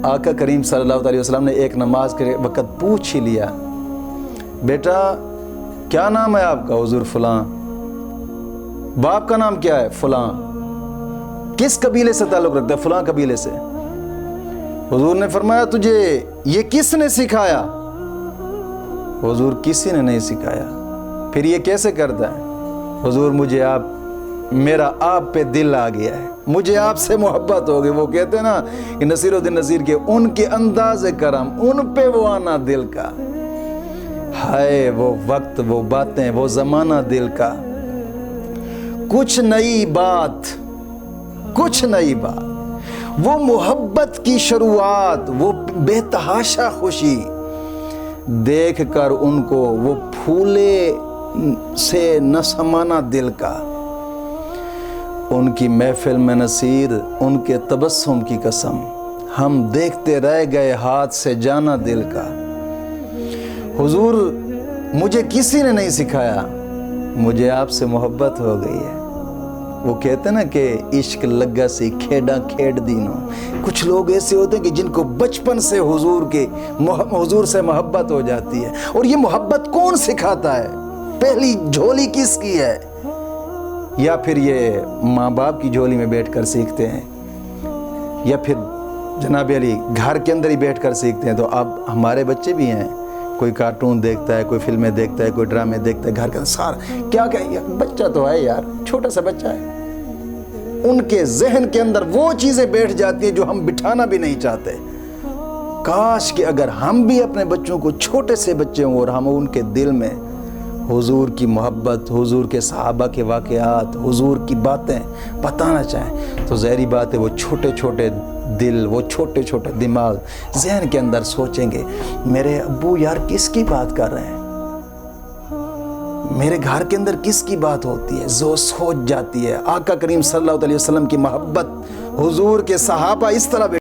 آقا کریم صلی اللہ علیہ وسلم نے ایک نماز کے وقت پوچھ ہی لیا، بیٹا کیا نام ہے آپ کا؟ حضور فلاں۔ باپ کا نام کیا ہے؟ فلاں۔ کس قبیلے سے تعلق رکھتا ہے؟ فلاں قبیلے سے۔ حضور نے فرمایا تجھے یہ کس نے سکھایا؟ حضور کسی نے نہیں سکھایا۔ پھر یہ کیسے کرتا ہے؟ حضور مجھے میرا آپ پہ دل آ گیا ہے، مجھے آپ سے محبت ہو گئی۔ وہ کہتے ہیں نا کہ نصیر الدین نصیر کے ان کے انداز کرم، ان پہ وہ آنا دل کا، ہائے وہ وقت، وہ باتیں، وہ زمانہ دل کا۔ کچھ نئی بات، کچھ نئی بات، وہ محبت کی شروعات، وہ بے تحاشا خوشی دیکھ کر ان کو وہ پھولے سے نہ سمانا دل کا۔ ان کی محفل میں نصیر، ان کے تبسم کی قسم، ہم دیکھتے رہ گئے ہاتھ سے جانا دل کا۔ حضور مجھے کسی نے نہیں سکھایا، مجھے آپ سے محبت ہو گئی ہے۔ وہ کہتے ہیں نا کہ عشق لگا سی کھیڑا کھیڑ دینوں۔ کچھ لوگ ایسے ہوتے ہیں کہ جن کو بچپن سے حضور سے محبت ہو جاتی ہے۔ اور یہ محبت کون سکھاتا ہے؟ پہلی جھولی کس کی ہے؟ یا پھر یہ ماں باپ کی جھولی میں بیٹھ کر سیکھتے ہیں، یا پھر جناب علی گھر کے اندر ہی بیٹھ کر سیکھتے ہیں؟ تو اب ہمارے بچے بھی ہیں، کوئی کارٹون دیکھتا ہے، کوئی فلمیں دیکھتا ہے، کوئی ڈرامے دیکھتا ہے، گھر کا سارا کیا بچہ تو ہے یار، چھوٹا سا بچہ ہے، ان کے ذہن کے اندر وہ چیزیں بیٹھ جاتی ہیں جو ہم بٹھانا بھی نہیں چاہتے۔ کاش کہ اگر ہم بھی اپنے بچوں کو، چھوٹے سے بچے ہوں، اور ہم ان کے دل میں حضور کی محبت، حضور کے صحابہ کے واقعات، حضور کی باتیں بتانا چاہیں، تو ظاہری بات ہے وہ چھوٹے چھوٹے دل، وہ چھوٹے چھوٹے دماغ ذہن کے اندر سوچیں گے میرے ابو یار کس کی بات کر رہے ہیں، میرے گھر کے اندر کس کی بات ہوتی ہے، سوچ جاتی ہے۔ آقا کریم صلی اللہ علیہ وسلم کی محبت، حضور کے صحابہ اس طرح